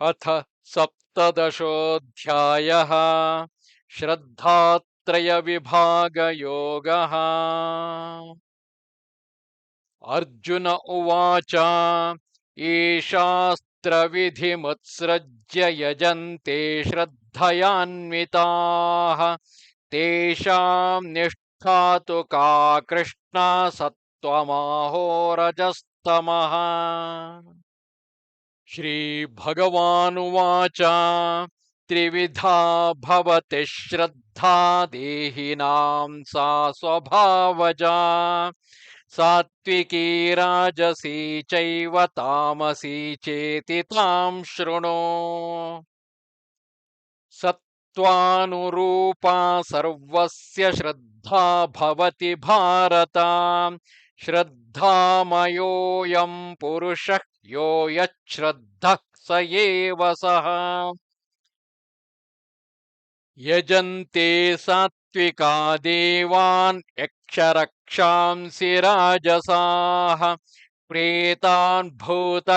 अथ सप्तदशोऽध्यायः। श्रद्धात्रयविभागयोगः। अर्जुन उवाच ये शास्त्रविधिमुत्सृज्य यजन्ते श्रद्धयान्विताः तेषां निष्ठा तु का कृष्ण सत्त्वमाहो रजस्तमः। श्रीभगवानुवाच त्रिविधा भवति श्रद्धा देहिनां सा स्वभावजा सात्विकी राजसी चैव तामसी चेति तां शृणु। सत्त्वानुरूपा सर्वस्य श्रद्धा भवति भारत। श्रद्धामयोऽयं पुरुषः यो यच्छ्रद्धः स एव सः। यजन्ते सात्विका देवान् यक्षरक्षांसि राजसाः प्रेतान् भूतगणांश्चान्ये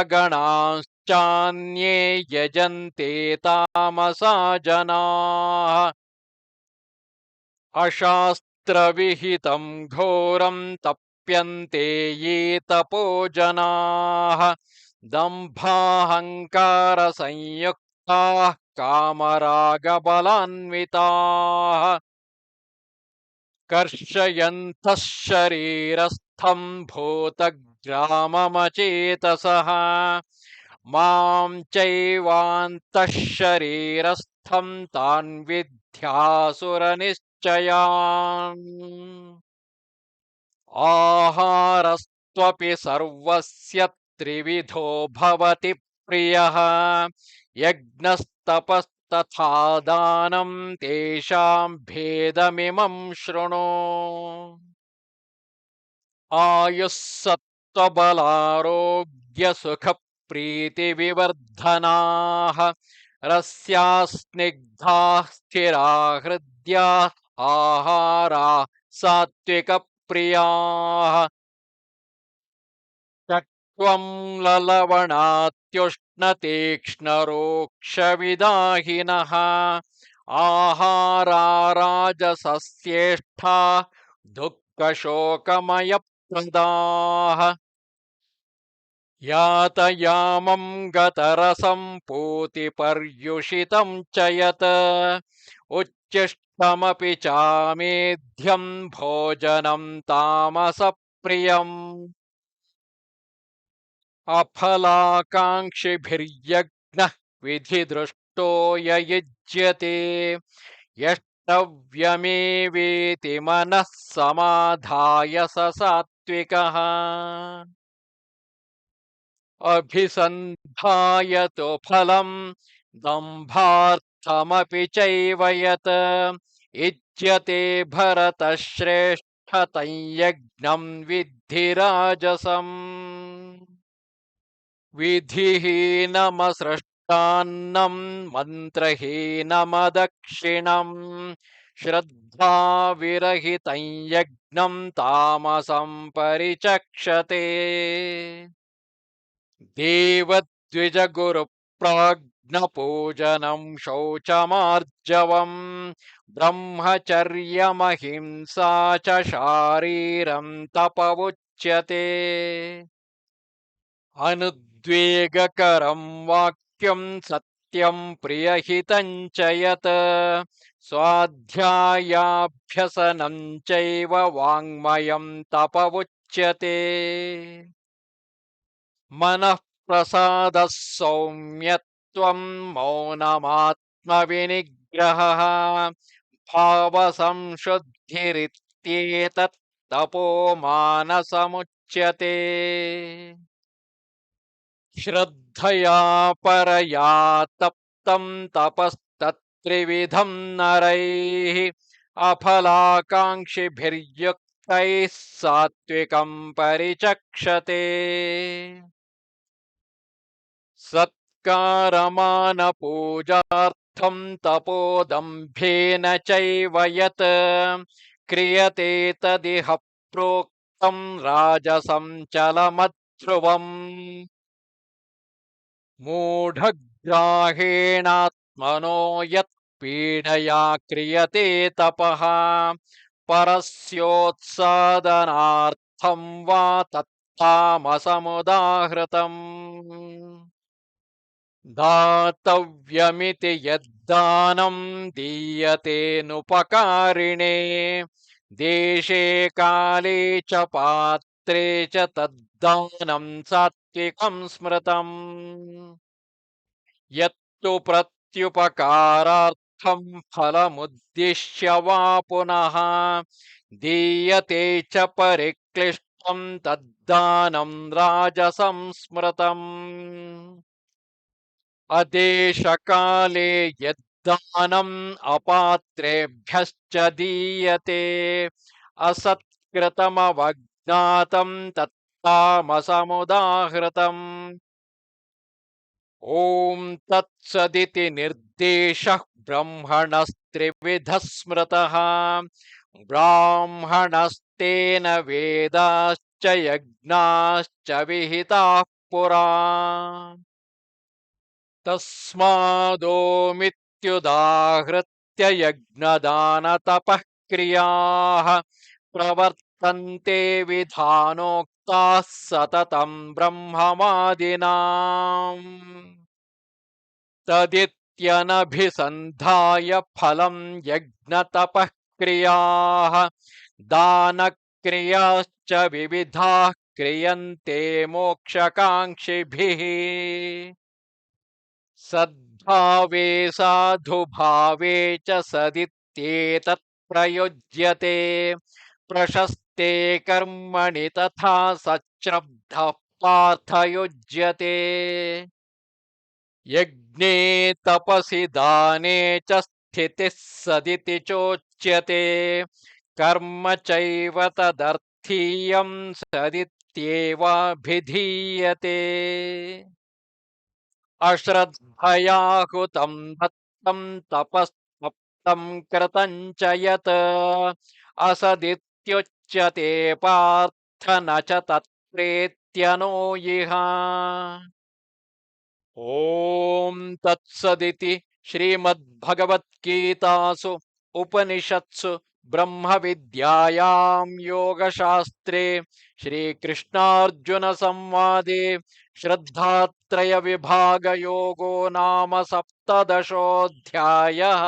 यजन्ते तामसा जनाः। अशास्त्रविहितं घोरं तप्यन्ते ये तपो जनाः दम्भाहङ्कारसंयुक्ताः कामरागबलान्विताः कर्षयन्तः शरीरस्थं भूतग्राममचेतसः मां चैवान्तः शरीरस्थं तान् विद्यासुरनिश्चयान्। आहारस्त्वपि सर्वस्य त्रिविधो भवति प्रियः यज्ञस्तपस्तथा दानं तेषां भेदमिमं शृणु। आयुः सत्त्वबलारोग्यसुखप्रीतिविवर्धनाः रस्याः स्निग्धाः स्थिरा हृद्याः आहाराः सात्विकप्रियाः चक्वं ललवणात्युष्णतीक्ष्णरोक्षविदाहिनः आहारा राजसस्येष्ठा दुःखशोकमयप्रदाः यातयामं गतरसं पूतिपर्युषितं च यत् उच्छिष्टमपि चामेध्यं भोजनं तामसप्रियम् अफलाकाङ्क्षिभिर्यज्ञः विधिदृष्टो य युज्यते यष्टव्यमेवेति मनः समाधाय स सात्विकः अभिसन्धाय तु फलं दम्भार्थमपि चैव यत् इज्यते भरतश्रेष्ठ तं यज्ञं विद्धि राजसम् विधिहीनमसृष्टान्नं मन्त्रहीनमदक्षिणम् श्रद्धाविरहितं यज्ञं तामसं परिचक्षते देवद्विजगुरुप्राज्ञपूजनं शौचमार्जवम् ब्रह्मचर्यमहिंसा च शारीरं तपवुच्यते अनुद्वेगकरं वाक्यं सत्यं प्रियहितं च यत् स्वाध्यायाभ्यसनं चैव वाङ्मयं तपवुच्यते मनः प्रसादः सौम्यत्वं मौनमात्मविनिग्रहः भावसंशुद्धिरित्येतत् तपो मानसमुच्यते श्रद्धया परया तप्तं तपस्तत्त्रिविधं नरैः अफलाकाङ्क्षिभिर्युक्तैः सात्विकं परिचक्षते सत्कारमानपूजार्थं तपोदम्भेन चैव यत् क्रियते तदिह प्रोक्तं राजसं चलमध्रुवम् मूढग्राहेणात्मनो यत् पीडया क्रियते तपः परस्योत्सादनार्थं वा तत्तामसमुदाहृतम् दातव्यमिति यद्दानं दीयतेऽनुपकारिणे देशे काले च पात्रे च तद्दानं सात्विकं स्मृतम् यत्तु प्रत्युपकारार्थं फलमुद्दिश्य वा पुनः दीयते च परिक्लिष्टं तद्दानं राजसंस्मृतम् अदेशकाले यद्दानम् अपात्रेभ्यश्च दीयते असत्कृतमवज्ञातं तत्तामसमुदाहृतम् ॐ तत्सदिति निर्देशः ब्रह्मणस्त्रिविधः स्मृतः ब्राह्मणस्तेन वेदाश्च यज्ञाश्च विहिताः पुरा तस्मादोमित्युदाहृत्य यज्ञदानतपः क्रियाः प्रवर्तन्ते विधानोक्ताः सततं ब्रह्मवादिनाम् तदित्यनभिसन्धाय फलं यज्ञतपः क्रियाः दानक्रियाश्च विविधाः क्रियन्ते मोक्षकाङ्क्षिभिः सद्भावे साधुभावे च सदित्येतत् प्रयुज्यते प्रशस्ते कर्मणि तथा सच्छ्रद्धः पार्थयुज्यते यज्ञे तपसि दाने च स्थितिः सदिति चोच्यते कर्म चैव तदर्थीयं सदित्येवाभिधीयते अश्रद्धया हुतं दत्तं तपस्तप्तं कृतं च यत् असदित्युच्यते पार्थ न च तत्प्रेत्यनो इह ॐ तत्सदिति श्रीमद्भगवद्गीतासु उपनिषत्सु ब्रह्मविद्यायां योगशास्त्रे श्रीकृष्णार्जुनसंवादे श्रद्धात्रयविभागयोगो नाम सप्तदशोऽध्यायः।